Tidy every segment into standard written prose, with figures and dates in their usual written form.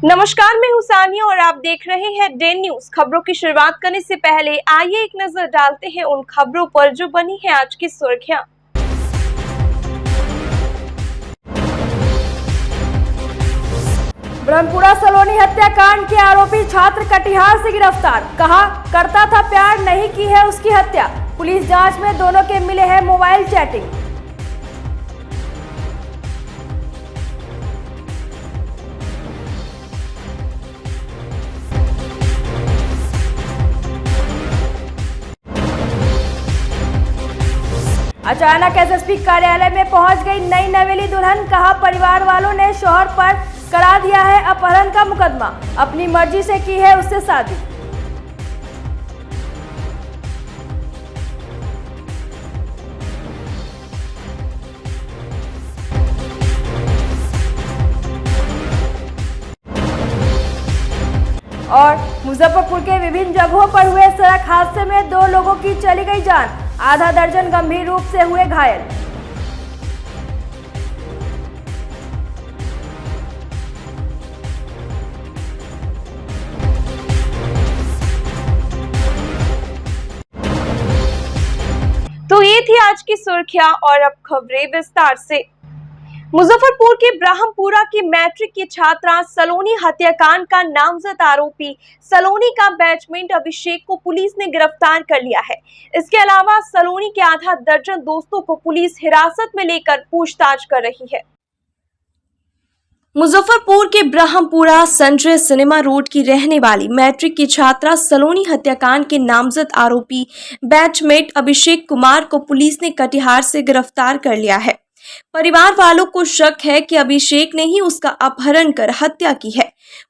नमस्कार, मैं हूं सानिया और आप देख रहे हैं डे न्यूज। खबरों की शुरुआत करने से पहले आइए एक नजर डालते हैं उन खबरों पर जो बनी है आज की सुर्खियां। ब्रह्मपुरा सलोनी हत्याकांड के आरोपी छात्र कटिहार से गिरफ्तार। कहा करता था प्यार, नहीं की है उसकी हत्या। पुलिस जांच में दोनों के मिले हैं मोबाइल चैटिंग। अचानक एसएसपी कार्यालय में पहुंच गई नई नवेली दुल्हन। कहा परिवार वालों ने शौहर पर करा दिया है अपहरण का मुकदमा। अपनी मर्जी से की है उससे शादी। और मुजफ्फरपुर के विभिन्न जगहों पर हुए सड़क हादसे में 2 लोगों की चली गई जान। आधा दर्जन गंभीर रूप से हुए घायल। तो ये थी आज की सुर्खियां और अब खबरें विस्तार से। मुजफ्फरपुर के ब्रह्मपुरा की मैट्रिक की छात्रा सलोनी हत्याकांड का नामजद आरोपी सलोनी का बैचमेट अभिषेक को पुलिस ने गिरफ्तार कर लिया है। इसके अलावा सलोनी के आधा दर्जन दोस्तों को पुलिस हिरासत में लेकर पूछताछ कर रही है। मुजफ्फरपुर के ब्रह्मपुरा संजय सिनेमा रोड की रहने वाली मैट्रिक की छात्रा सलोनी हत्याकांड के नामजद आरोपी बैचमेट अभिषेक कुमार को पुलिस ने कटिहार से गिरफ्तार कर लिया है। परिवार वालों को शक है कि अभिषेक ने ही उसका अपहरण कर हत्या की है।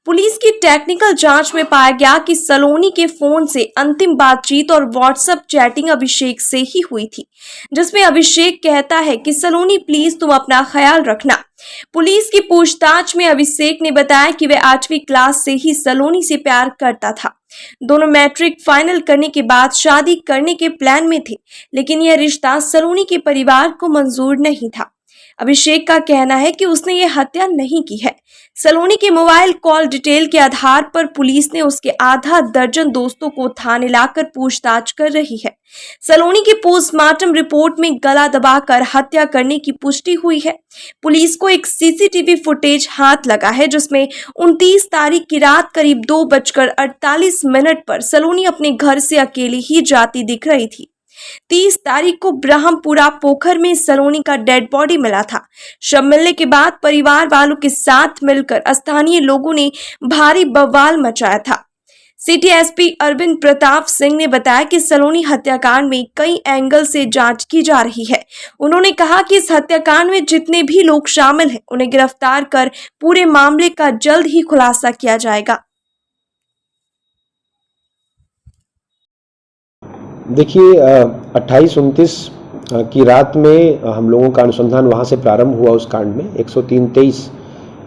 पुलिस की टेक्निकल जांच में पाया गया कि सलोनी के फोन से अंतिम बातचीत और व्हाट्सएप चैटिंग अभिषेक से ही हुई थी, जिसमें अभिषेक कहता है कि सलोनी प्लीज तुम अपना ख्याल रखना। पुलिस की पूछताछ में अभिषेक ने बताया कि वह 8वीं क्लास से ही सलोनी से प्यार करता था। दोनों मैट्रिक फाइनल करने के बाद शादी करने के प्लान में थे, लेकिन यह रिश्ता सलोनी के परिवार को मंजूर नहीं था। अभिषेक का कहना है कि उसने ये हत्या नहीं की है। सलोनी के मोबाइल कॉल डिटेल के आधार पर पुलिस ने उसके आधा दर्जन दोस्तों को थाने लाकर पूछताछ कर रही है। सलोनी की पोस्टमार्टम रिपोर्ट में गला दबाकर हत्या करने की पुष्टि हुई है। पुलिस को एक सीसीटीवी फुटेज हाथ लगा है, जिसमें 29 तारीख की रात करीब 2:48 पर सलोनी अपने घर से अकेली ही जाती दिख रही थी। 30 तारीख को ब्रह्मपुरा पोखर में सलोनी का डेड बॉडी मिला था। शव मिलने के बाद परिवार वालों के साथ मिलकर स्थानीय लोगों ने भारी बवाल मचाया था। सिटी एसपी अरविंद प्रताप सिंह ने बताया कि सलोनी हत्याकांड में कई एंगल से जांच की जा रही है। उन्होंने कहा कि इस हत्याकांड में जितने भी लोग शामिल हैं, उन्हें गिरफ्तार कर पूरे मामले का जल्द ही खुलासा किया जाएगा। देखिए 28-29 की रात में हम लोगों का अनुसंधान वहाँ से प्रारंभ हुआ। उस कांड में 103-23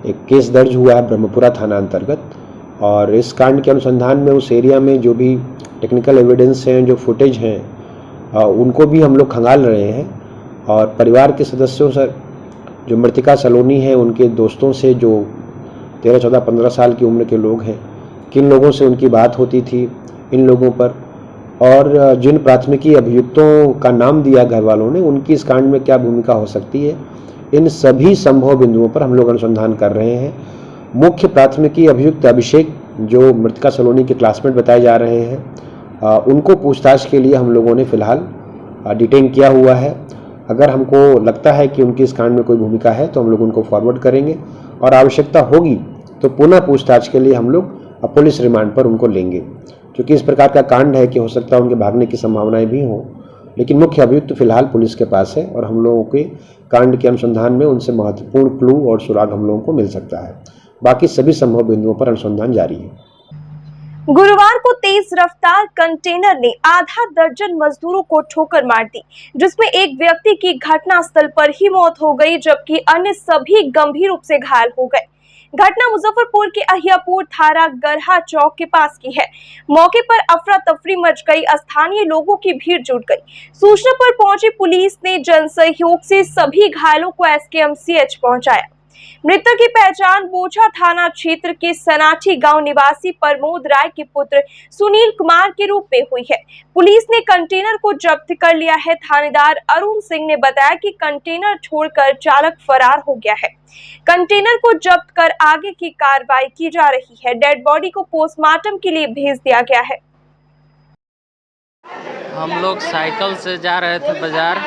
एक केस दर्ज हुआ है ब्रह्मपुरा थाना अंतर्गत, और इस कांड के अनुसंधान में उस एरिया में जो भी टेक्निकल एविडेंस हैं, जो फुटेज हैं, उनको भी हम लोग खंगाल रहे हैं। और परिवार के सदस्यों से, जो मृतिका सलोनी है, उनके दोस्तों से, जो 13, 14, 15 साल की उम्र के लोग हैं, किन लोगों से उनकी बात होती थी इन लोगों पर, और जिन प्राथमिकी अभियुक्तों का नाम दिया घर वालों ने, उनकी इस कांड में क्या भूमिका हो सकती है, इन सभी संभव बिंदुओं पर हम लोग अनुसंधान कर रहे हैं। मुख्य प्राथमिकी अभियुक्त अभिषेक, जो मृतिका सलोनी के क्लासमेट बताए जा रहे हैं, उनको पूछताछ के लिए हम लोगों ने फिलहाल डिटेन किया हुआ है। अगर हमको लगता है कि उनकी इस कांड में कोई भूमिका है तो हम लोग उनको फॉरवर्ड करेंगे, और आवश्यकता होगी तो पुनः पूछताछ के लिए हम लोग पुलिस रिमांड पर उनको लेंगे। क्योंकि इस प्रकार का कांड है कि हो सकता है उनके भागने की संभावनाएं भी हों, लेकिन मुख्य अभियुक्त फिलहाल पुलिस के पास है, और हम लोगों के कांड के अनुसंधान में उनसे महत्वपूर्ण क्लू और सुराग हम लोगों को मिल सकता है। बाकी सभी संभव बिंदुओं पर अनुसंधान जारी है। गुरुवार को तेज रफ्तार कंटेनर ने आधा दर्जन मजदूरों को ठोकर मार दी, जिसमें एक व्यक्ति की घटनास्थल पर ही मौत हो गई, जबकि अन्य सभी गंभीर रूप से घायल हो गए। घटना मुजफ्फरपुर के अहियापुर थाना गरहा चौक के पास की है। मौके पर अफरा तफरी मच गई, स्थानीय लोगों की भीड़ जुट गई। सूचना पर पहुंची पुलिस ने जन सहयोग से सभी घायलों को एसकेएमसीएच पहुंचाया। मृतक की पहचान बोचा थाना क्षेत्र के सनाठी गांव निवासी प्रमोद राय के पुत्र सुनील कुमार के रूप में हुई है। पुलिस ने कंटेनर को जब्त कर लिया है। थानेदार अरुण सिंह ने बताया कि कंटेनर छोड़कर चालक फरार हो गया है। कंटेनर को जब्त कर आगे की कार्रवाई की जा रही है। डेड बॉडी को पोस्टमार्टम के लिए भेज दिया गया है। हम लोग साइकिल से जा रहे थे बाजार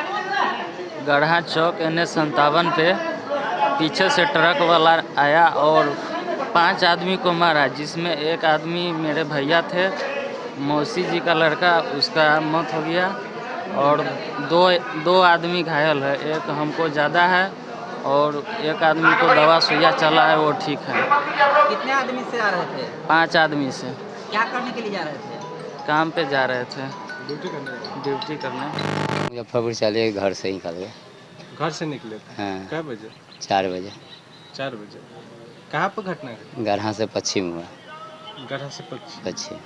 गढ़ा चौक NH57 पे। पीछे से ट्रक वाला आया और 5 आदमी को मारा, जिसमें एक आदमी मेरे भैया थे, मौसी जी का लड़का, उसका मौत हो गया और दो आदमी घायल है। एक हमको ज़्यादा है और एक आदमी को दवा सुइया चला है, वो ठीक है। कितने आदमी से आ रहे थे? 5 आदमी से। क्या करने के लिए जा रहे थे? काम पे जा रहे थे, ड्यूटी करने। मुजफ्फरपुर चले, घर से निकल गए। घर से निकले थे? हाँ। कै बजे? 4 बजे। 4 बजे। कहाँ पर घटना घटी? गढ़ा से पश्चिम हुआ। गढ़ा से पश्चिम।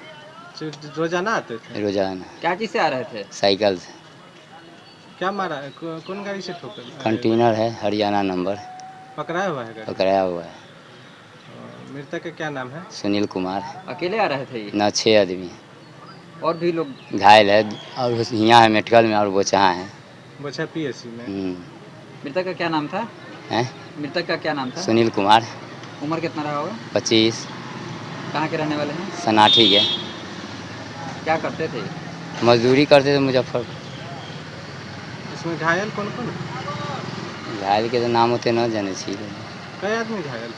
रोजाना आते थे? रोजाना। क्या चीज से आ रहे थे? साइकिल से। क्या मारा है? कौन गाड़ी से ठोकर? कंटेनर है, हरियाणा नंबर। पकड़ाया हुआ है गाड़ी? पकड़ाया हुआ है। मृतक का क्या नाम है? सुनील कुमार। अकेले आ रहे थे? न 6 आदमी और भी लोग घायल है और यहाँ है मेडिकल में और बोचा है। बोचा PSC में। मृतक का क्या नाम था? हैं? मृतक का क्या नाम था? सुनील कुमार। उम्र कितना रहा होगा? 25। कहाँ के रहने वाले हैं? सनाठी के। क्या करते थे? मजदूरी करते थे मुजफ्फरपुर। इसमें घायल कौन कौन? घायल के तो नाम होते न जाने चाहिए। कई आदमी घायल?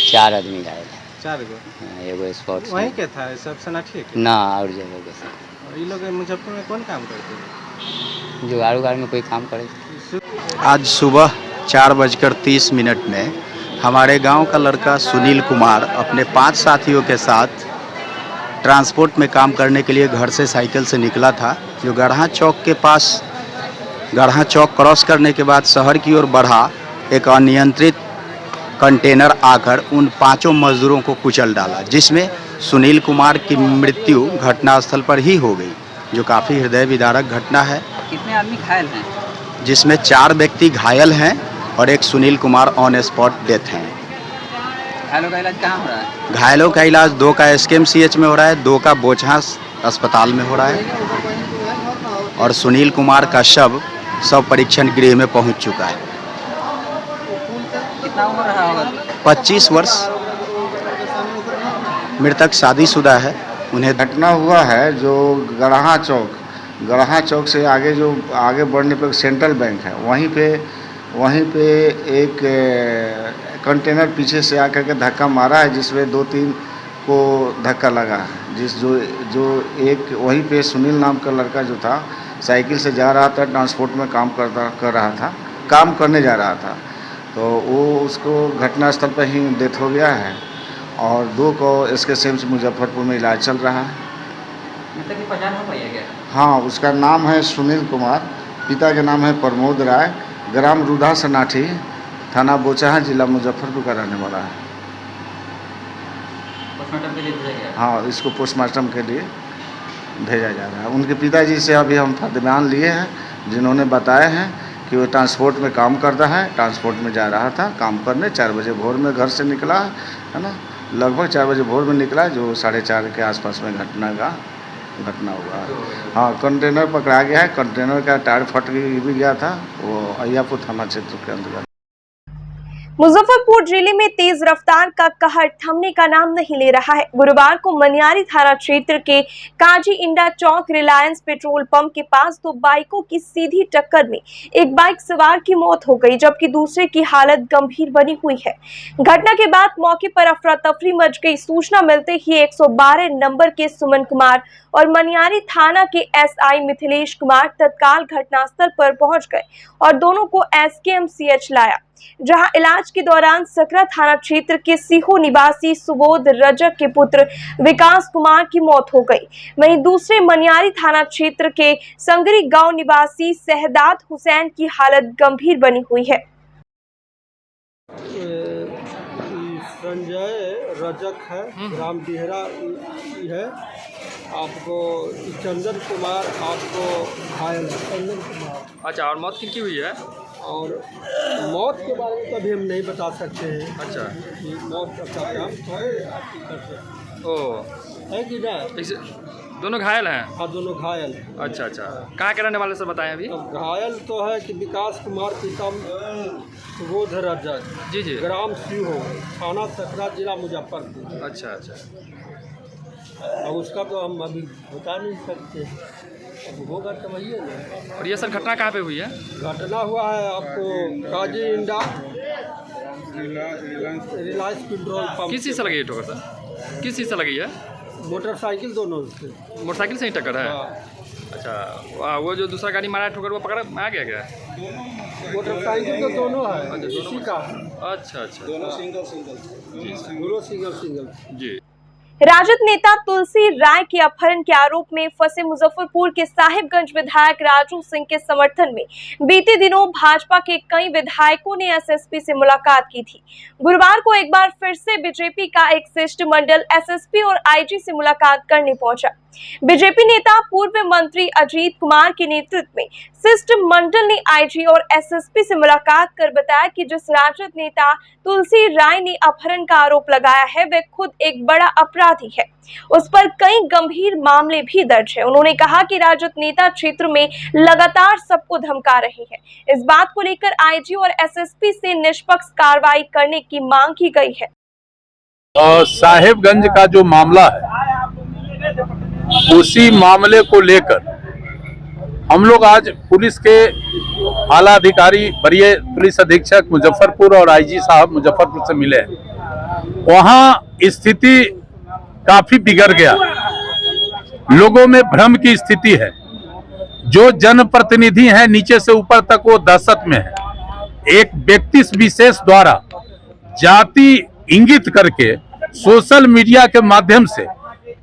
4 आदमी घायल है। 4 गो? एगो स्पॉट वहीं के था सब सनाठी के? ना, और जगह के साथ। ये लोग मुजफ्फरपुर में कौन काम करते हैं? जुगाड़ू गाड़ी में कोई काम करे। आज सुबह 4:30 में हमारे गांव का लड़का सुनील कुमार अपने 5 साथियों के साथ ट्रांसपोर्ट में काम करने के लिए घर से साइकिल से निकला था। जो गढ़ा चौक के पास, गढ़ा चौक क्रॉस करने के बाद शहर की ओर बढ़ा, एक अनियंत्रित कंटेनर आकर उन 5 मजदूरों को कुचल डाला, जिसमें सुनील कुमार की मृत्यु घटनास्थल पर ही हो गई, जो काफ़ी हृदय विदारक घटना है। कितने आदमी घायल हैं? जिसमें 4 व्यक्ति घायल हैं और एक Sunil Kumar on spot death हैं। घायलों का इलाज कहाँ हो रहा है? घायलों का इलाज 2 का SKMCH में हो रहा है, 2 का बोचहा अस्पताल में हो रहा है और सुनील कुमार का शव परीक्षण गृह में पहुंच चुका है। कितना उम्र रहा होगा? 25 वर्ष। मृतक शादीशुदा है। उन्हें घटना हुआ है जो गढ़ा चौक से आगे जो आगे बढ़ने पर सेंट्रल बैंक है, वहीं पे एक कंटेनर पीछे से आकर के धक्का मारा है, जिसमें 2-3 को धक्का लगा है। जो एक वहीं पे सुनील नाम का लड़का जो था, साइकिल से जा रहा था, ट्रांसपोर्ट में काम करने जा रहा था, तो वो उसको घटनास्थल पर ही डेथ हो गया है और 2 को SKMCH मुजफ्फरपुर में इलाज चल रहा है। मृतक की पहचान हो पाई है क्या? हाँ, उसका नाम है सुनील कुमार, पिता का नाम है प्रमोद राय, ग्राम रूधा सनाठी, थाना बोचाहा, जिला मुजफ्फरपुर का रहने वाला है। पोस्टमार्टम के लिए भेजा गया? हाँ, इसको पोस्टमार्टम के लिए भेजा जा रहा है। उनके पिताजी से अभी हम बयान लिए हैं, जिन्होंने बताए हैं कि वो ट्रांसपोर्ट में काम करता है, ट्रांसपोर्ट में जा रहा था काम करने। 4 बजे भोर में घर से निकला है ना, लगभग 4 बजे भोर में निकला, जो 4:30 के आसपास में घटना हुआ है। हाँ, कंटेनर पकड़ा गया है। कंटेनर का टायर फट भी गया था। वो अय्यापुर थाना क्षेत्र के अंतर्गत। मुजफ्फरपुर जिले में तेज रफ्तार का कहर थमने का नाम नहीं ले रहा है। गुरुवार को मनियारी थाना क्षेत्र के काजी इंडा चौक रिलायंस पेट्रोल पंप के पास 2 बाइकों की सीधी टक्कर में एक बाइक सवार की मौत हो गई, जबकि दूसरे की हालत गंभीर बनी हुई है। घटना के बाद मौके पर अफरा तफरी मच गई। सूचना मिलते ही 112 नंबर के सुमन कुमार और मनियारी थाना के SI मिथिलेश कुमार तत्काल घटनास्थल पर पहुंच गए और दोनों को SKMCH लाया, जहां इलाज के दौरान सकरा थाना क्षेत्र के सीहो निवासी सुबोध रजक के पुत्र विकास कुमार की मौत हो गई। वहीं दूसरे मनियारी थाना क्षेत्र के संगरी गांव निवासी सहदाद हुसैन की हालत गंभीर बनी हुई है। संजय रजक है, ग्राम डिहरा है। आपको चंदन कुमार आपको घायल है। चंदन कुमार। अच्छा, और मौत किनकी हुई है? और मौत के बारे में तो अभी हम नहीं बता सकते हैं। अच्छा। कि मौत का क्या हम थोड़े कर सकते ओ है कि ना। इस दोनों घायल हैं? हाँ, दोनों घायल। अच्छा अच्छा, कहाँ के रहने वाले सर बताएं अभी? अब घायल तो है कि विकास कुमार पितम सुबोध रजक, जी जी। ग्राम सीहो, थाना सकरा, जिला मुजफ्फरपुर। अच्छा अच्छा। अब उसका तो हम अभी बता नहीं सकते, अब होगा तो वही है ना। और ये सर घटना कहाँ पे हुई है? घटना हुआ है आपको काजी इंडा रिलायंस पेट्रोल पंप। किस चीज़ से लगी है ठोकर सर? किस चीज़ से लगी है? मोटरसाइकिल दोनों से। मोटरसाइकिल से ही टक्कर है? हाँ। अच्छा, वो जो दूसरा गाड़ी मारा है ठोकर वो पकड़ में आ गया क्या? मोटरसाइकिल तो दोनों है। अच्छा, दोनों इसी का। अच्छा अच्छा। दोनों सिंगल सिंगल। जी। राजद नेता तुलसी राय के अपहरण के आरोप में फंसे मुजफ्फरपुर के साहिबगंज विधायक राजू सिंह के समर्थन में बीते दिनों भाजपा के कई विधायकों ने एसएसपी से मुलाकात की थी। गुरुवार को एक बार फिर से बीजेपी का एक शिष्टमंडल एसएसपी और आईजी से मुलाकात करने पहुंचा। बीजेपी नेता पूर्व मंत्री अजीत कुमार के नेतृत्व में शिष्टमंडल ने आईजी और एसएसपी से मुलाकात कर बताया कि जिस राजद नेता तुलसी राय ने अपहरण का आरोप लगाया है वह खुद एक बड़ा अपराधी है, उस पर कई गंभीर मामले भी दर्ज है। उन्होंने कहा कि राजद नेता क्षेत्र में लगातार सबको धमका रहे हैं। इस बात को लेकर आईजी और एसएसपी से निष्पक्ष कार्रवाई करने की मांग की गई है। साहिबगंज का जो मामला है उसी मामले को लेकर हम लोग आज पुलिस के आला अधिकारी, वरीय पुलिस अधीक्षक मुजफ्फरपुर और आईजी साहब मुजफ्फरपुर से मिले हैं। वहां स्थिति काफी बिगड़ गया, लोगों में भ्रम की स्थिति है। जो जनप्रतिनिधि हैं नीचे से ऊपर तक वो दहशत में है। एक व्यक्ति विशेष द्वारा जाति इंगित करके सोशल मीडिया के माध्यम से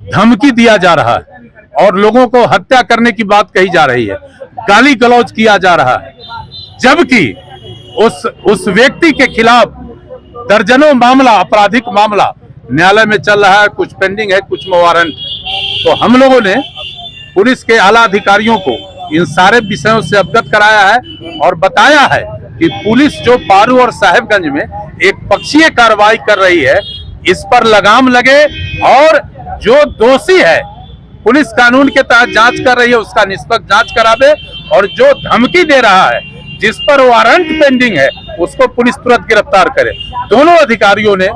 धमकी दिया जा रहा है और लोगों को हत्या करने की बात कही जा रही है, गाली गलौज किया जा रहा है, जबकि उस व्यक्ति के खिलाफ दर्जनों मामला, आपराधिक मामला न्यायालय में चल रहा है, कुछ पेंडिंग है, कुछ में वारंट। तो हम लोगों ने पुलिस के आला अधिकारियों को इन सारे विषयों से अवगत कराया है और बताया है कि पुलिस जो पारू और साहिबगंज में एक पक्षीय कार्रवाई कर रही है, इस पर लगाम लगे और जो दोषी है पुलिस कानून के तहत जांच कर रही है उसका निष्पक्ष जांच करावे और जो धमकी दे रहा है, जिस पर वारंट पेंडिंग है, उसको पुलिस तुरंत गिरफ्तार करे। दोनों अधिकारियों ने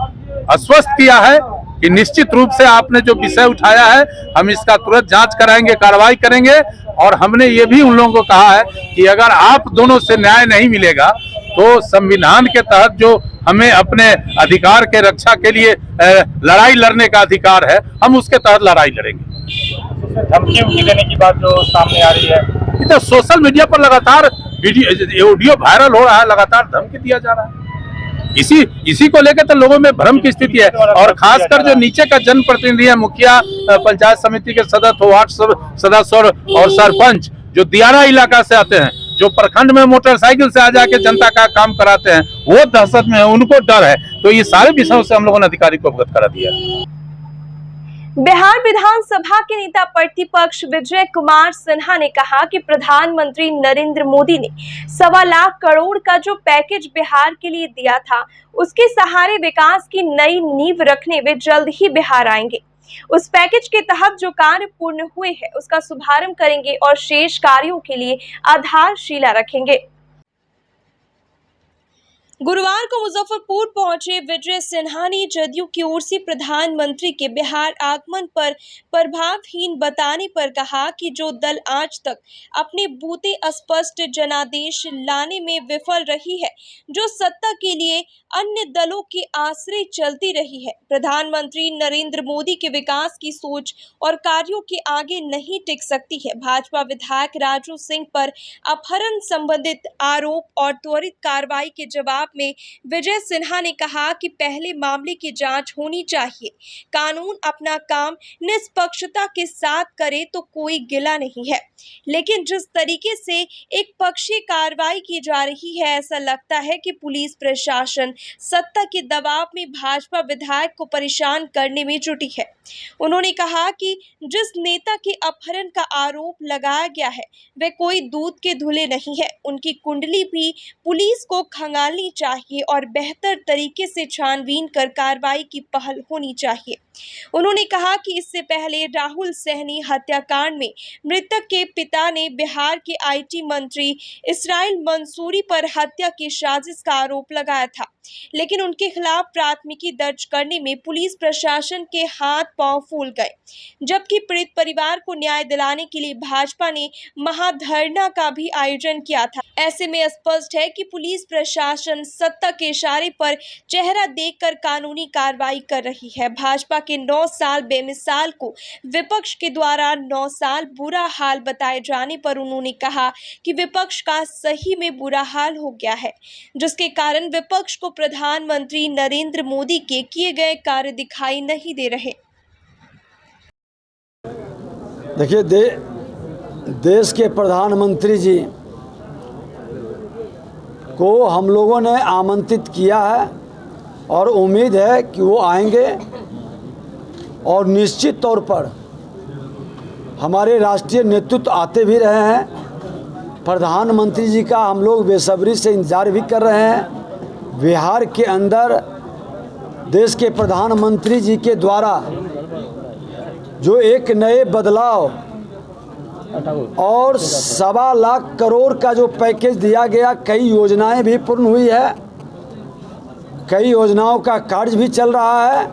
आश्वस्त किया है कि निश्चित रूप से आपने जो विषय उठाया है हम इसका तुरंत जांच कराएंगे, कार्रवाई करेंगे। और हमने ये भी उन लोगों को कहा है कि अगर आप दोनों से न्याय नहीं मिलेगा तो संविधान के तहत जो हमें अपने अधिकार के रक्षा के लिए लड़ाई लड़ने का अधिकार है, हम उसके तहत लड़ाई लड़ेंगे। धमकी देने की बात जो सामने आ रही है, तो सोशल मीडिया पर लगातार ऑडियो वायरल हो रहा है, लगातार धमकी दिया जा रहा है। इसी को लेकर तो लोगों में भ्रम की स्थिति है। और खासकर जो नीचे का जनप्रतिनिधि है, मुखिया, पंचायत समिति के सदस्य, वार्ड सदस्य और सरपंच जो दियारा इलाका से आते हैं, जो प्रखंड में मोटरसाइकिल से आ जाके जनता का काम कराते हैं, वो दहशत में है, उनको डर है। तो ये सारे विषयों से हम लोगों ने अधिकारी को अवगत करा दिया है। बिहार विधानसभा के नेता प्रतिपक्ष विजय कुमार सिन्हा ने कहा कि प्रधानमंत्री नरेंद्र मोदी ने 1.25 लाख करोड़ का जो पैकेज बिहार के लिए दिया था, उसके सहारे विकास की नई नींव रखने वे जल्द ही बिहार आएंगे। उस पैकेज के तहत जो कार्य पूर्ण हुए हैं उसका शुभारंभ करेंगे और शेष कार्यों के लिए आधारशिला रखेंगे। गुरुवार को मुजफ्फरपुर पहुंचे विजय सिन्हा ने जदयू की ओर से प्रधानमंत्री के बिहार आगमन पर प्रभावहीन बताने पर कहा कि जो दल आज तक अपने बूते स्पष्ट जनादेश लाने में विफल रही है, जो सत्ता के लिए अन्य दलों के आश्रय चलती रही है, प्रधानमंत्री नरेंद्र मोदी के विकास की सोच और कार्यों के आगे नहीं टिक सकती है। भाजपा विधायक राजू सिंह पर अपहरण संबंधित आरोप और त्वरित कार्रवाई के जवाब जवाब में विजय सिन्हा ने कहा कि पहले मामले की जांच होनी चाहिए। कानून अपना काम निष्पक्षता के साथ करे तो कोई गिला नहीं है, लेकिन जिस तरीके से एक पक्षीय कार्रवाई की जा रही है, ऐसा लगता है कि पुलिस प्रशासन सत्ता के दबाव में भाजपा विधायक को परेशान करने में जुटी है। उन्होंने कहा कि जिस नेता के अपहरण का आरोप लगाया गया है वे कोई दूध के धुले नहीं है। उनकी कुंडली भी पुलिस को खंगालनी चाहिए और बेहतर तरीके से छानबीन कर कार्रवाई की पहल होनी चाहिए। उन्होंने कहा कि इससे पहले राहुल सहनी हत्याकांड में मृतक के पिता ने बिहार के आईटी मंत्री इसराइल मंसूरी पर हत्या की साजिश का आरोप लगाया था, लेकिन उनके खिलाफ प्राथमिकी दर्ज करने में पुलिस प्रशासन के हाथ पांव फूल गए, जबकि पीड़ित परिवार को न्याय दिलाने के लिए भाजपा ने महाधरना का भी आयोजन किया था। ऐसे में स्पष्ट है कि पुलिस प्रशासन सत्ता के इशारे पर चेहरा देखकर कानूनी कार्रवाई कर रही है। भाजपा के 9 साल बेमिसाल को विपक्ष के द्वारा 9 साल बुरा हाल बताए जाने पर उन्होंने कहा कि विपक्ष का सही में बुरा हाल हो गया है, जिसके कारण विपक्ष को प्रधानमंत्री नरेंद्र मोदी के किए गए कार्य दिखाई नहीं दे रहे। देखिए, देश के प्रधानमंत्री जी को हम लोगों ने आमंत्रित किया है और उम्मीद है कि वो आएंगे और निश्चित तौर पर हमारे राष्ट्रीय नेतृत्व आते भी रहे हैं। प्रधानमंत्री जी का हम लोग बेसब्री से इंतजार भी कर रहे हैं। बिहार के अंदर देश के प्रधानमंत्री जी के द्वारा जो एक नए बदलाव और 1.25 लाख करोड़ का जो पैकेज दिया गया, कई योजनाएं भी पूर्ण हुई है, कई योजनाओं का कार्य भी चल रहा है,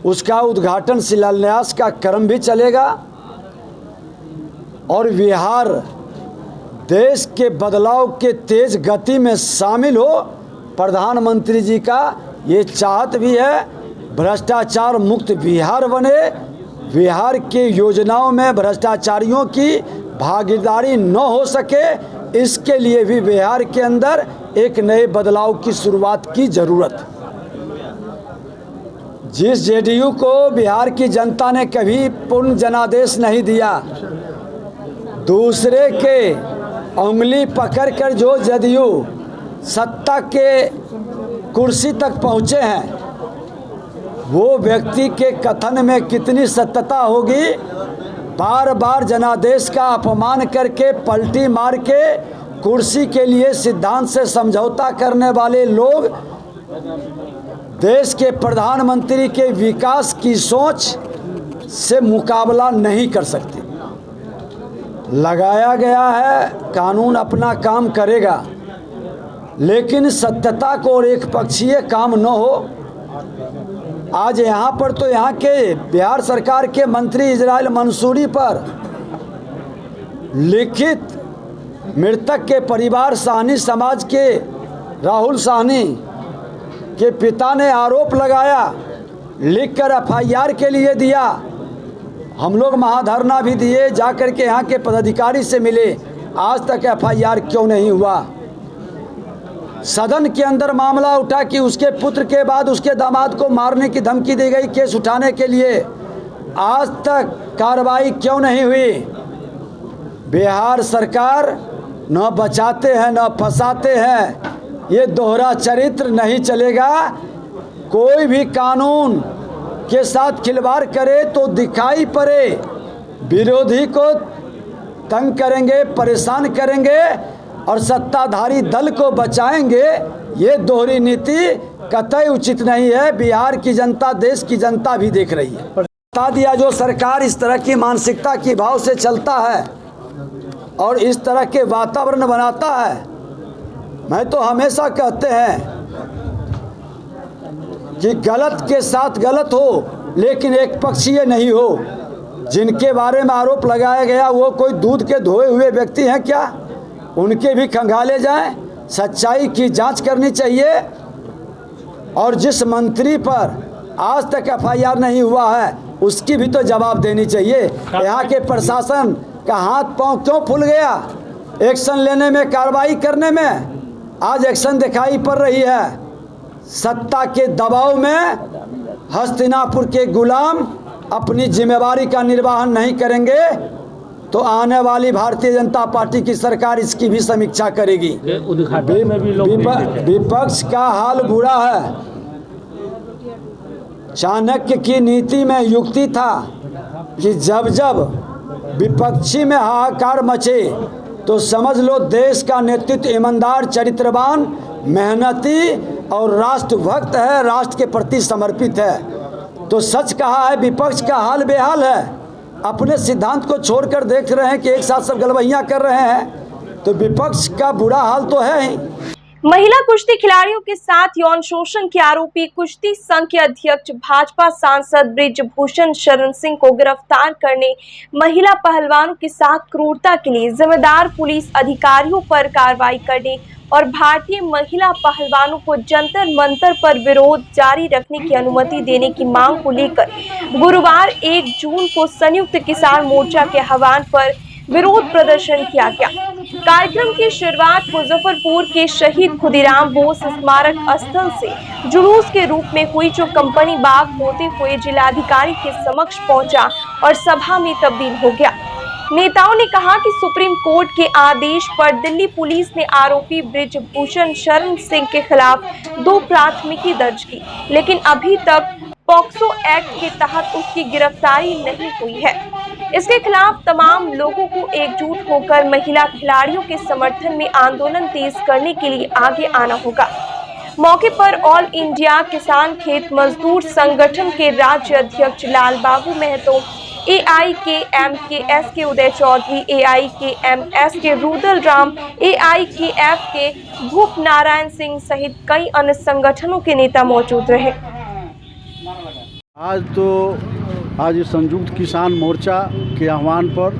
उसका उद्घाटन शिलान्यास का क्रम भी चलेगा और बिहार देश के बदलाव के तेज गति में शामिल हो। प्रधानमंत्री जी का ये चाहत भी है भ्रष्टाचार मुक्त बिहार बने, बिहार के योजनाओं में भ्रष्टाचारियों की भागीदारी न हो सके, इसके लिए भी बिहार के अंदर एक नए बदलाव की शुरुआत की जरूरत। जिस जेडीयू को बिहार की जनता ने कभी पूर्ण जनादेश नहीं दिया, दूसरे के उंगली पकड़कर जो जेडीयू सत्ता के कुर्सी तक पहुंचे हैं, वो व्यक्ति के कथन में कितनी सत्यता होगी। बार बार जनादेश का अपमान करके पलटी मार के कुर्सी के लिए सिद्धांत से समझौता करने वाले लोग देश के प्रधानमंत्री के विकास की सोच से मुकाबला नहीं कर सकते। लगाया गया है, कानून अपना काम करेगा, लेकिन सत्यता को और एक पक्षीय काम न हो। आज यहाँ पर तो यहाँ के बिहार सरकार के मंत्री इसराइल मंसूरी पर लिखित मृतक के परिवार साहनी समाज के राहुल साहनी के पिता ने आरोप लगाया, लिखकर एफआईआर के लिए दिया। हम लोग महाधरना भी दिए, जाकर के यहाँ के पदाधिकारी से मिले, आज तक एफआईआर क्यों नहीं हुआ। सदन के अंदर मामला उठा कि उसके पुत्र के बाद उसके दामाद को मारने की धमकी दी गई केस उठाने के लिए, आज तक कार्रवाई क्यों नहीं हुई। बिहार सरकार न बचाते हैं न फंसाते हैं, ये दोहरा चरित्र नहीं चलेगा। कोई भी कानून के साथ खिलवाड़ करे तो दिखाई पड़े, विरोधी को तंग करेंगे, परेशान करेंगे और सत्ताधारी दल को बचाएंगे, ये दोहरी नीति कतई उचित नहीं है। बिहार की जनता, देश की जनता भी देख रही है। बता दिया, जो सरकार इस तरह की मानसिकता की भाव से चलता है और इस तरह के वातावरण बनाता है, मैं तो हमेशा कहते हैं कि गलत के साथ गलत हो, लेकिन एक पक्षीय नहीं हो। जिनके बारे में आरोप लगाया गया वो कोई दूध के धोए हुए व्यक्ति हैं क्या? उनके भी खंगाले जाएं, सच्चाई की जांच करनी चाहिए। और जिस मंत्री पर आज तक एफआईआर नहीं हुआ है, उसकी भी तो जवाब देनी चाहिए। यहाँ के प्रशासन का हाथ पांव क्यों फूल गया एक्शन लेने में, कार्रवाई करने में? आज एक्शन दिखाई पड़ रही है। सत्ता के दबाव में हस्तिनापुर के गुलाम अपनी जिम्मेवारी का निर्वहन नहीं करेंगे तो आने वाली भारतीय जनता पार्टी की सरकार इसकी भी समीक्षा करेगी। विपक्ष का हाल बुरा है। चाणक्य की नीति में युक्ति था कि जब जब विपक्षी में हाहाकार मचे तो समझ लो देश का नेतृत्व ईमानदार, चरित्रवान, मेहनती और राष्ट्रभक्त है, राष्ट्र के प्रति समर्पित है। तो सच कहा है, विपक्ष का हाल बेहाल है। अपने सिद्धांत को छोड़कर देख रहे हैं कि एक साथ सब गलबैयां कर रहे हैं, तो विपक्ष का बुरा हाल तो है ही। महिला कुश्ती खिलाड़ियों के साथ यौन शोषण के आरोपी कुश्ती संघ के अध्यक्ष भाजपा सांसद बृजभूषण शरण सिंह को गिरफ्तार करने, महिला पहलवानों के साथ क्रूरता के लिए जिम्मेदार पुलिस अधिकारियों पर कार्रवाई करने और भारतीय महिला पहलवानों को जंतर मंतर पर विरोध जारी रखने की अनुमति देने की मांग को लेकर गुरुवार 1 जून को संयुक्त किसान मोर्चा के आह्वान पर विरोध प्रदर्शन किया गया। कार्यक्रम की शुरुआत मुजफ्फरपुर के शहीद खुदीराम बोस स्मारक स्थल से जुलूस के रूप में हुई, जो कंपनी बाग होते हुए जिलाधिकारी के समक्ष पहुंचा और सभा में तब्दील हो गया। नेताओं ने कहा कि सुप्रीम कोर्ट के आदेश पर दिल्ली पुलिस ने आरोपी बृजभूषण शरण सिंह के खिलाफ 2 प्राथमिकी दर्ज की, लेकिन अभी तक पॉक्सो एक्ट के तहत उसकी गिरफ्तारी नहीं हुई है। इसके खिलाफ तमाम लोगों को एकजुट होकर महिला खिलाड़ियों के समर्थन में आंदोलन तेज करने के लिए आगे आना होगा। मौके पर ऑल इंडिया किसान खेत मजदूर संगठन के राज्य अध्यक्ष लाल बाबू महतो, AIKMKS के उदय चौधरी, AIKMS के रुदल राम, AIKF के भूप नारायण सिंह सहित कई अन्य संगठनों के नेता मौजूद रहे। आज संयुक्त किसान मोर्चा के आह्वान पर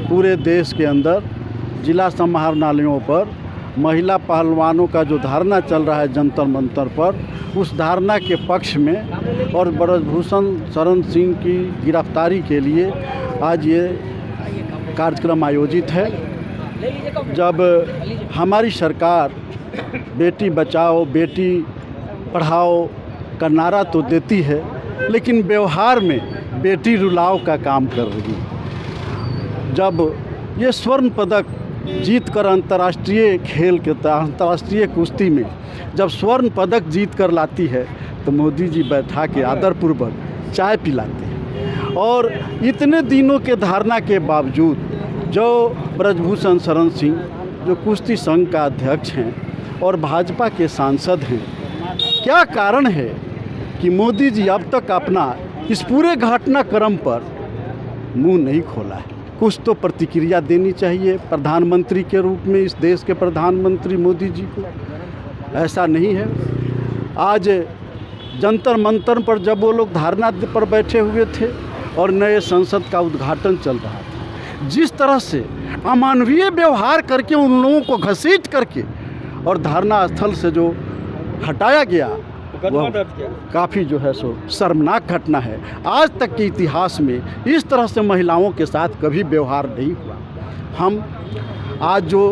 पूरे देश के अंदर जिला समाहरणालयों पर महिला पहलवानों का जो धरना चल रहा है जंतर मंतर पर, उस धरना के पक्ष में और बृजभूषण शरण सिंह की गिरफ्तारी के लिए आज ये कार्यक्रम आयोजित है। जब हमारी सरकार बेटी बचाओ बेटी पढ़ाओ का नारा तो देती है, लेकिन व्यवहार में बेटी रुलाओ का काम कर रही है। जब ये स्वर्ण पदक जीत कर अंतर्राष्ट्रीय खेल के अंतर्राष्ट्रीय कुश्ती में जब स्वर्ण पदक जीत कर लाती है तो मोदी जी बैठा के आदरपूर्वक चाय पिलाते हैं। और इतने दिनों के धारणा के बावजूद जो बृजभूषण शरण सिंह जो कुश्ती संघ का अध्यक्ष हैं और भाजपा के सांसद हैं, क्या कारण है कि मोदी जी अब तक अपना इस पूरे घटनाक्रम पर मुंह नहीं खोला है? कुछ तो प्रतिक्रिया देनी चाहिए प्रधानमंत्री के रूप में इस देश के प्रधानमंत्री मोदी जी को। ऐसा नहीं है। आज जंतर मंतर पर जब वो लोग धारणा पर बैठे हुए थे और नए संसद का उद्घाटन चल रहा था, जिस तरह से अमानवीय व्यवहार करके उन लोगों को घसीट करके और धारणा स्थल से जो हटाया गया, काफ़ी जो है सो शर्मनाक घटना है। आज तक के इतिहास में इस तरह से महिलाओं के साथ कभी व्यवहार नहीं हुआ। हम आज जो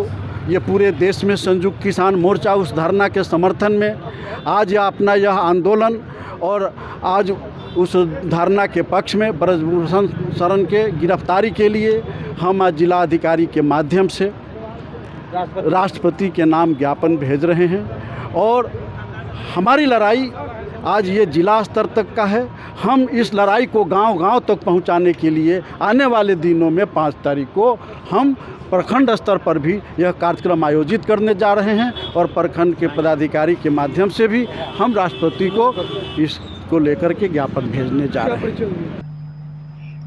ये पूरे देश में संयुक्त किसान मोर्चा उस धरना के समर्थन में आज अपना यह आंदोलन और आज उस धरना के पक्ष में बृजभूषण शरण के गिरफ्तारी के लिए हम आज जिलाधिकारी के माध्यम से राष्ट्रपति के नाम ज्ञापन भेज रहे हैं। और हमारी लड़ाई आज ये जिला स्तर तक का है। हम इस लड़ाई को गांव-गांव तक पहुंचाने के लिए आने वाले दिनों में 5 तारीख को हम प्रखंड स्तर पर भी यह कार्यक्रम आयोजित करने जा रहे हैं और प्रखंड के पदाधिकारी के माध्यम से भी हम राष्ट्रपति को इसको लेकर के ज्ञापन भेजने जा रहे हैं।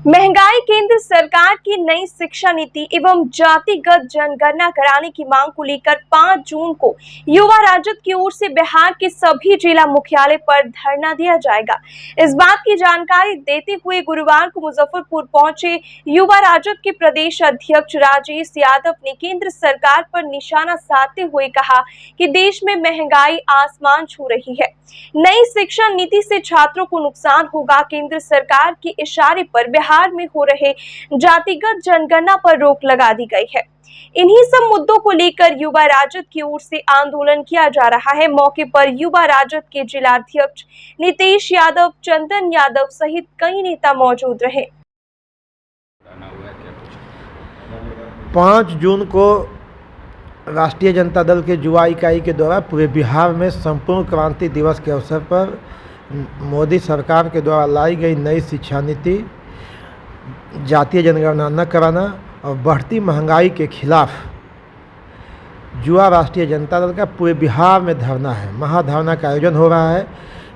महंगाई, केंद्र सरकार की नई शिक्षा नीति एवं जातिगत जनगणना कराने की मांग को लेकर 5 जून को युवा राजद की ओर से बिहार के सभी जिला मुख्यालय पर धरना दिया जाएगा। इस बात की जानकारी देते हुए गुरुवार को मुजफ्फरपुर पहुंचे युवा राजद के प्रदेश अध्यक्ष राजेश यादव ने केंद्र सरकार पर निशाना साधते हुए कहा कि देश में महंगाई आसमान छू रही है। नई शिक्षा नीति से छात्रों को नुकसान होगा। केंद्र सरकार के इशारे पर बिहार बिहार में हो रहे जातिगत जनगणना पर रोक लगा दी गई है। इन्हीं सब मुद्दों को लेकर युवा राजद की ओर से आंदोलन किया जा रहा है। मौके पर युवा राजद के जिलाध्यक्ष नीतीश यादव, चंदन यादव सहित कई नेता मौजूद रहे। 5 जून को राष्ट्रीय जनता दल के युवा इकाई के द्वारा पूरे बिहार में संपूर्ण क्रांति दिवस के अवसर पर मोदी सरकार के द्वारा लाई गई नई शिक्षा नीति, जातीय जनगणना न कराना और बढ़ती महंगाई के खिलाफ युवा राष्ट्रीय जनता दल का पूरे बिहार में धरना है। महाधरना का आयोजन हो रहा है,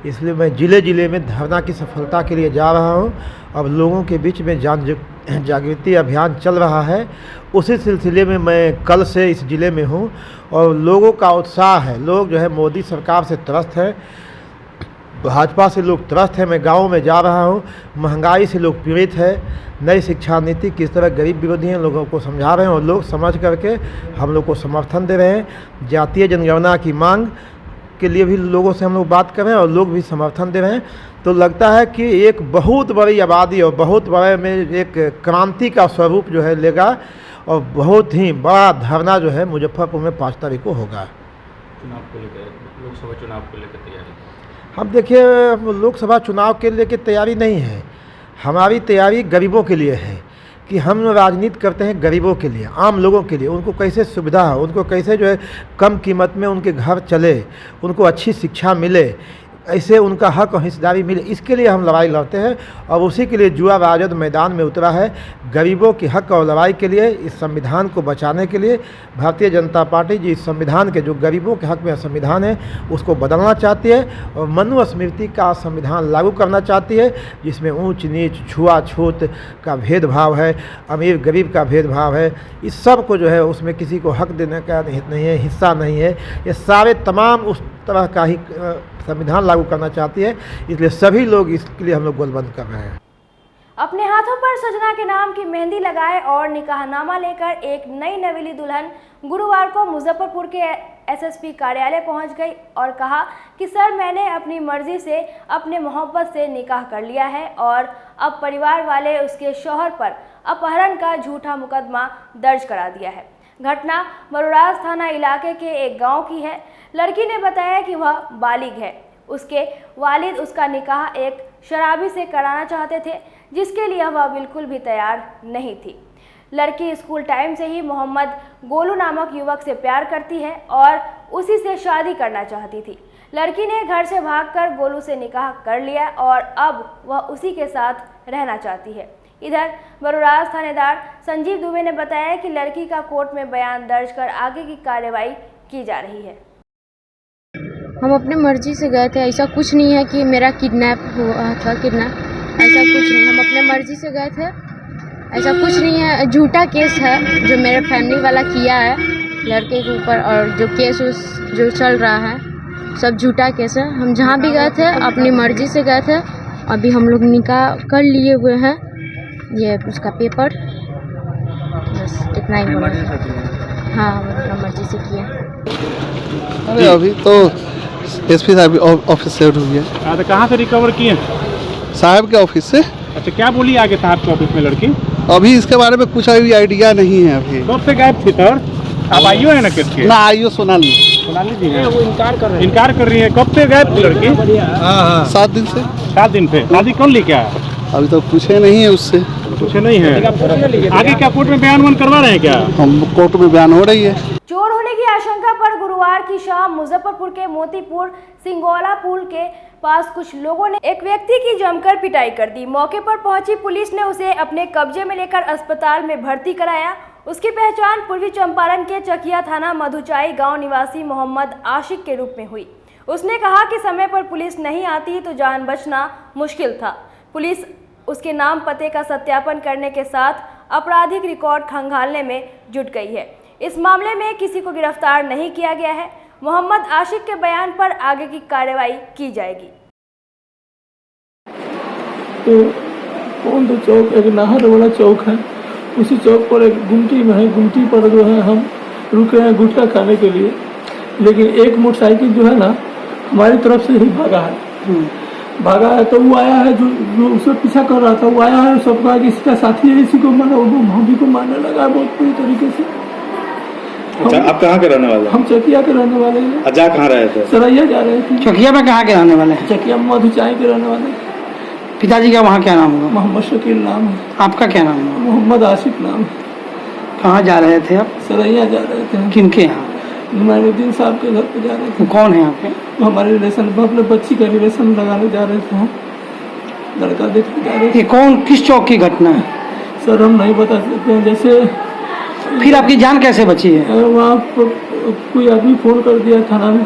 इसलिए मैं ज़िले ज़िले में धरना की सफलता के लिए जा रहा हूं। अब लोगों के बीच में जागृति अभियान चल रहा है, उसी सिलसिले में मैं कल से इस ज़िले में हूं और लोगों का उत्साह है। लोग जो है मोदी सरकार से त्रस्त है, भाजपा से लोग त्रस्त है। मैं गाँव में जा रहा हूँ, महंगाई से लोग पीड़ित है, नई शिक्षा नीति किस तरह गरीब विरोधी हैं लोगों को समझा रहे हैं और लोग समझ करके हम लोग को समर्थन दे रहे हैं। जातीय जनगणना की मांग के लिए भी लोगों से हम लोग बात कर रहे हैं और लोग भी समर्थन दे रहे हैं। तो लगता है कि एक बहुत बड़ी आबादी और बहुत बड़े में एक क्रांति का स्वरूप जो है लेगा और बहुत ही बड़ा धरना जो है मुजफ्फरपुर में 5 तारीख को होगा। चुनाव को लेकर, लोकसभा चुनाव को लेकर तैयारी? हम देखिए, लोकसभा चुनाव के लिए तैयारी नहीं है, हमारी तैयारी गरीबों के लिए है कि हम राजनीति करते हैं गरीबों के लिए, आम लोगों के लिए। उनको कैसे सुविधा हो, उनको कैसे जो है कम कीमत में उनके घर चले, उनको अच्छी शिक्षा मिले, ऐसे उनका हक और हिस्सेदारी मिले, इसके लिए हम लड़ाई लड़ते हैं। और उसी के लिए युवा राजद मैदान में उतरा है, गरीबों के हक और लड़ाई के लिए, इस संविधान को बचाने के लिए। भारतीय जनता पार्टी जी इस संविधान के, जो गरीबों के हक में संविधान है, उसको बदलना चाहती है और मनुस्मृति का संविधान लागू करना चाहती है, जिसमें ऊंच नीच, छुआछूत का भेदभाव है, अमीर गरीब का भेदभाव है। इस सब को जो है उसमें किसी को हक देने का नहीं है, हिस्सा नहीं है। ये सारे तमाम उस तरह का ही संविधान लागू करना चाहती है, इसलिए सभी लोग इसके लिए हम लोग गोलबंद कर रहे हैं। अपने हाथों पर सजना के नाम की मेहंदी लगाए और निकाहनामा लेकर एक नई नवेली दुल्हन गुरुवार को मुजफ्फरपुर के एसएसपी कार्यालय पहुंच गई और कहा कि सर, मैंने अपनी मर्जी से अपने मोहब्बत से निकाह कर लिया है और अब परिवार वाले उसके शौहर पर अपहरण का झूठा मुकदमा दर्ज करा दिया है। घटना बरुराज थाना इलाके के एक गांव की है। लड़की ने बताया कि वह बालिग है। उसके वालिद उसका निकाह एक शराबी से कराना चाहते थे, जिसके लिए वह बिल्कुल भी तैयार नहीं थी। लड़की स्कूल टाइम से ही मोहम्मद गोलू नामक युवक से प्यार करती है और उसी से शादी करना चाहती थी। लड़की ने घर से भागकर गोलू से निकाह कर लिया और अब वह उसी के साथ रहना चाहती है। इधर बरुराज थानेदार संजीव दुबे ने बताया कि लड़की का कोर्ट में बयान दर्ज कर आगे की कार्रवाई की जा रही है। हम अपने मर्जी से गए थे, ऐसा कुछ नहीं है कि मेरा किडनैप हुआ था, ऐसा कुछ नहीं। हम अपने मर्जी से गए थे, ऐसा कुछ नहीं है। झूठा केस है जो मेरे फैमिली वाला किया है लड़के के ऊपर, और जो केस जो चल रहा है सब झूठा केस है। हम जहाँ भी गए थे अपनी मर्जी से गए थे। अभी हम लोग निकाह कर लिए हुए हैं, ये उसका पेपर, बस इतना ही बोला। हाँ, हम अपना मर्जी से किया। अरे अभी तो एसपी साहब ऑफिस से हुई है। तो कहाँ से रिकवर किए? साहब के ऑफिस से। अच्छा, क्या बोली आगे साहब के ऑफिस में लड़की? अभी इसके बारे में कुछ अभी आइडिया नहीं है। अभी कब से गायब थी सर? अब आईओ है ना किसके? ना आईओ सोनाली जी है, वो इनकार कर रही है। कब से गायब थी लड़की? 7 दिन से। 7 दिन से। शादी कौन लेके आया? अभी तो पूछे नहीं है उससे। पूछे नहीं है। आगे क्या कोर्ट में बयान करवा रहे हैं क्या? हम कोर्ट में बयान हो रही है। चोर होने की आशंका पर गुरुवार की शाम मुजफ्फरपुर के मोतीपुर सिंगोला पुल के पास कुछ लोगों ने एक व्यक्ति की जमकर पिटाई कर दी। मौके पर पहुंची पुलिस ने उसे अपने कब्जे में लेकर अस्पताल में भर्ती कराया। उसकी पहचान पूर्वी चंपारण के चकिया थाना मधुचाई गांव निवासी मोहम्मद आशिक के रूप में हुई। उसने कहा कि समय पर पुलिस नहीं आती तो जान बचना मुश्किल था। पुलिस उसके नाम पते का सत्यापन करने के साथ आपराधिक रिकॉर्ड खंगालने में जुट गई है। इस मामले में किसी को गिरफ्तार नहीं किया गया है। मोहम्मद आशिक के बयान पर आगे की कार्रवाई की जाएगी। तो कौन तो चौक, एक नाहर वाला चौक है, उसी चौक पर एक गुमटी में है। गुमटी पर जो है हम रुके हैं गुटखा खाने के लिए, लेकिन एक मोटरसाइकिल जो है ना हमारी तरफ से ही भागा है। भागा है तो वो आया है जो उससे पीछा कर रहा था, वो आया है, सब कहा कि इसका साथी है, इसी को मारा, वो भाभी को मारने लगा है बहुत बुरी तरीके से। अच्छा, आप कहाँ के रहने वाले? हम चकिया के रहने वाले हैं। जा कहाँ रहे थे? सरैया जा रहे थे। चकिया में कहाँ के रहने वाले हैं? चकिया मधुचाई के रहने वाले। पिताजी का वहाँ क्या नाम होगा? मोहम्मद शकील नाम है। आपका क्या नाम है? मोहम्मद आशिक नाम है। कहाँ जा रहे थे आप? सरैया जा रहे थे। किनके यहाँ? नुमाइनुद्दीन साहब के घर पे जा रहे थे। कौन है आपके? हमारे रिलेशन, अपने बच्ची का रिलेशन लगाने जा रहे थे, हम लड़का देखने जा रहे थे। ये कौन, किस चौक की घटना है? सर हम नहीं बता सकते हैं। जैसे फिर आपकी जान कैसे बची है? वहाँ कोई आदमी फोन कर दिया थाना में।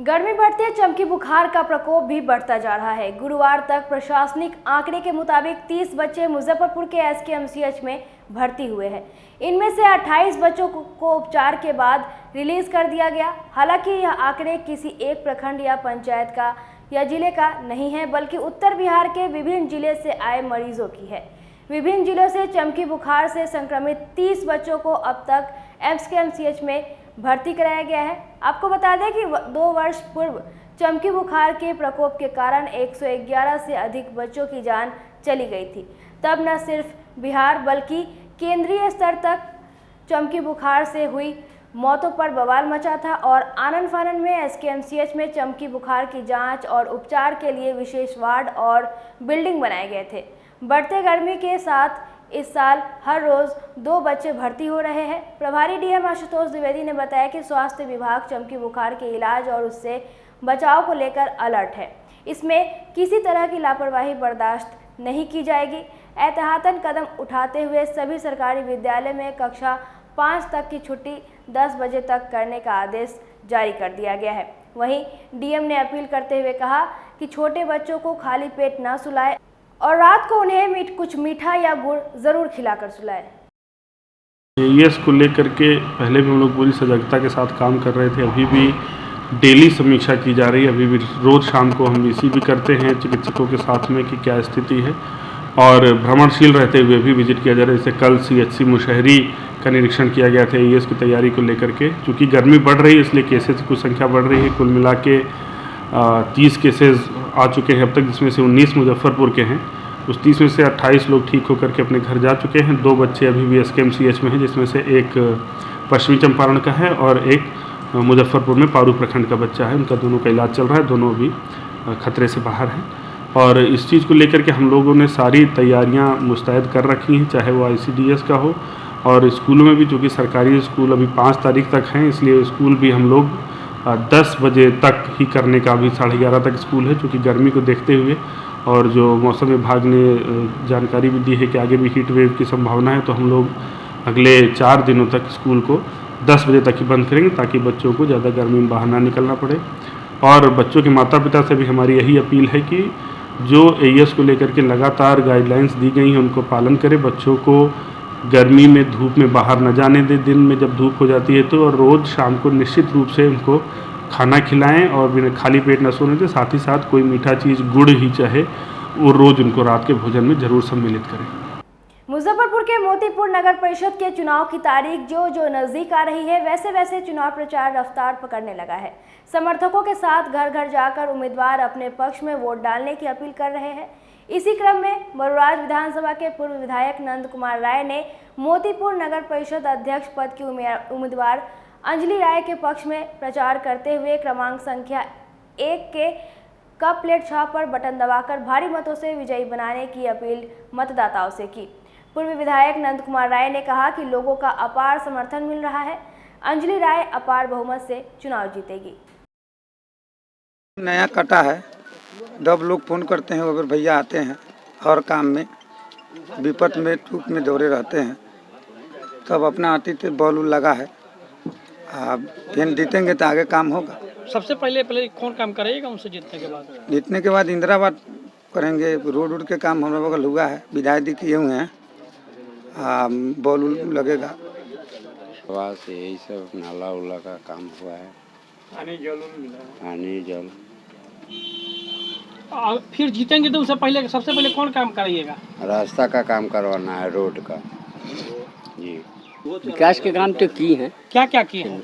गर्मी बढ़ते चमकी बुखार का प्रकोप भी बढ़ता जा रहा है। गुरुवार तक प्रशासनिक आंकड़े के मुताबिक 30 बच्चे मुजफ्फरपुर के एसकेएमसीएच में भर्ती हुए हैं। इनमें से 28 बच्चों को उपचार के बाद रिलीज कर दिया गया। हालांकि यह आंकड़े किसी एक प्रखंड या पंचायत का या जिले का नहीं है, बल्कि उत्तर बिहार के विभिन्न जिले से आए मरीजों की है। विभिन्न जिलों से चमकी बुखार से संक्रमित 30 बच्चों को अब तक एसकेएमसीएच में भर्ती कराया गया है। आपको बता दें कि 2 वर्ष पूर्व चमकी बुखार के प्रकोप के कारण 111 से अधिक बच्चों की जान चली गई थी। तब न सिर्फ बिहार बल्कि केंद्रीय स्तर तक चमकी बुखार से हुई मौतों पर बवाल मचा था और आनन फानन में एसकेएमसीएच में चमकी बुखार की जांच और उपचार के लिए विशेष वार्ड और बिल्डिंग बनाए गए थे। बढ़ते गर्मी के साथ इस साल हर रोज 2 बच्चे भर्ती हो रहे हैं। प्रभारी डीएम आशुतोष द्विवेदी ने बताया कि स्वास्थ्य विभाग चमकी बुखार के इलाज और उससे बचाव को लेकर अलर्ट है। इसमें किसी तरह की लापरवाही बर्दाश्त नहीं की जाएगी। एहतियातन कदम उठाते हुए सभी सरकारी विद्यालय में कक्षा 5 तक की छुट्टी 10 बजे तक करने का आदेश जारी कर दिया गया है। वहीं डीएम ने अपील करते हुए कहा कि छोटे बच्चों को खाली पेट न सुलाएं और रात को उन्हें कुछ मीठा या गुड़ जरूर खिलाकर सुलाएं। एईएस को लेकर के पहले भी हम लोग पूरी सजगता के साथ काम कर रहे थे। अभी भी डेली समीक्षा की जा रही है। अभी भी रोज़ शाम को हम इसी भी करते हैं चिकित्सकों के साथ में कि क्या स्थिति है, और भ्रमणशील रहते हुए भी विजिट किया जा रहा है। जैसे कल सीएचसी मुशहरी का निरीक्षण किया गया था एईएस की तैयारी को लेकर के। चूँकि गर्मी बढ़ रही है इसलिए केसेस की संख्या बढ़ रही है। कुल मिला के 30 केसेस आ चुके हैं अब तक, जिसमें से 19 मुजफ्फरपुर के हैं। उस 30 में से 28 लोग ठीक होकर के अपने घर जा चुके हैं। 2 बच्चे अभी भी एसकेएमसीएच में हैं, जिसमें से एक पश्चिमी चंपारण का है और एक मुजफ्फरपुर में पारू प्रखंड का बच्चा है। उनका दोनों का इलाज चल रहा है, दोनों अभी खतरे से बाहर हैं। और इस चीज़ को लेकर के हम लोगों ने सारी तैयारियां मुस्तैद कर रखी हैं, चाहे वो आईसीडीएस का हो और स्कूलों में भी। चूँकि सरकारी स्कूल अभी 5 तारीख तक हैं, इसलिए स्कूल भी हम लोग 10 बजे तक ही करने का, अभी 11:30 तक स्कूल है। चूँकि गर्मी को देखते हुए और जो मौसम विभाग ने जानकारी भी दी है कि आगे भी हीट वेव की संभावना है, तो हम लोग अगले 4 दिनों तक स्कूल को 10 बजे तक ही बंद करेंगे, ताकि बच्चों को ज़्यादा गर्मी में बाहर ना निकलना पड़े। और बच्चों के माता पिता से भी हमारी यही अपील है कि जो एईएस को लेकर के लगातार गाइडलाइंस दी गई हैं उनको पालन करें। बच्चों को गर्मी में धूप में बाहर न जाने दें, दिन में जब धूप हो जाती है तो, और रोज़ शाम को निश्चित रूप से उनको खाना खिलाएं और बिना खाली पेट न सोने दें। साथ ही साथ कोई मीठा चीज़, गुड़ ही चाहे, वो रोज़ उनको रात के भोजन में ज़रूर सम्मिलित करें। मुजफ्फरपुर के मोतीपुर नगर परिषद के चुनाव की तारीख जो नजदीक आ रही है, वैसे वैसे चुनाव प्रचार रफ्तार पकड़ने लगा है। समर्थकों के साथ घर घर जाकर उम्मीदवार अपने पक्ष में वोट डालने की अपील कर रहे हैं। इसी क्रम में बरुराज विधानसभा के पूर्व विधायक नंद कुमार राय ने मोतीपुर नगर परिषद अध्यक्ष पद की उम्मीदवार अंजलि राय के पक्ष में प्रचार करते हुए क्रमांक संख्या 1 के कप प्लेट छाप पर बटन दबाकर भारी मतों से विजयी बनाने की अपील मतदाताओं से की। पूर्व विधायक नंद कुमार राय ने कहा कि लोगों का अपार समर्थन मिल रहा है। अंजलि राय अपार बहुमत से चुनाव जीतेगी। नया कटा है, जब लोग फ़ोन करते हैं अगर भैया आते हैं हर काम में, विपत में, टूट में दौड़े रहते हैं, तब अपना आतिथ्य बॉल लगा है। फिर जीतेंगे तो आगे काम होगा। सबसे पहले कौन काम करेगा उनसे जीतने के बाद? जीतने के बाद इंदिराबाद करेंगे। रोड के काम हम लोगों का हुआ है, विधायक जी किए हुए हैं, बॉल लगेगा। से यही सब नाला उला का काम हुआ है, पानी जल मिला, पानी जल। फिर जीतेंगे तो उससे पहले सबसे पहले कौन काम करिएगा? रास्ता का काम करवाना है, रोड का जी। विकास के काम तो की हैं। क्या क्या किए हैं?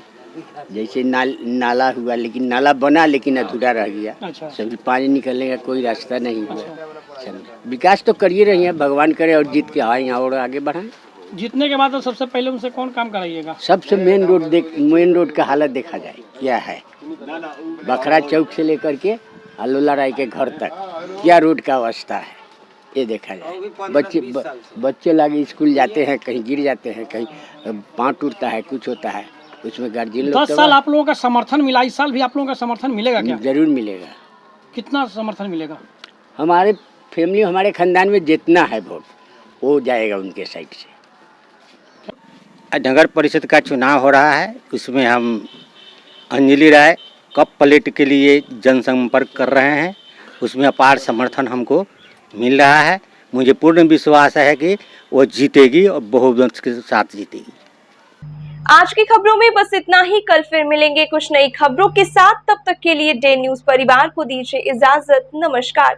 जैसे नाला हुआ, लेकिन नाला बना लेकिन अधूरा रह गया। अच्छा। सब पानी निकलने का कोई रास्ता नहीं हुआ। चलो, विकास तो करिए रही है, भगवान करे और जीत के आए और आगे बढ़ाएं। जीतने के बाद तो सबसे पहले उनसे कौन काम कराइएगा? सबसे मेन रोड का हालत देखा जाए क्या है। बखरा चौक से लेकर के अलोला राय के घर तक क्या रोड का अवस्था है ये देखा जाए। बच्चे लागे स्कूल जाते हैं, कहीं गिर जाते हैं, कहीं पाँव टूटता है, कुछ होता है, उसमें गार्जियन लोग 10 साल आप लोगों का समर्थन मिला, इस साल भी आप लोगों का समर्थन मिलेगा क्या? जरूर मिलेगा। कितना समर्थन मिलेगा? हमारे फैमिली, हमारे खानदान में जितना है वोट वो जाएगा उनके साइड से। नगर परिषद का चुनाव हो रहा है, उसमें हम अंजलि राय कप प्लेट के लिए जनसंपर्क कर रहे हैं। उसमें अपार समर्थन हमको मिल रहा है। मुझे पूर्ण विश्वास है कि वो जीतेगी और बहुमत के साथ जीतेगी। आज की खबरों में बस इतना ही। कल फिर मिलेंगे कुछ नई खबरों के साथ। तब तक के लिए डे न्यूज परिवार को दीजिए इजाजत। नमस्कार।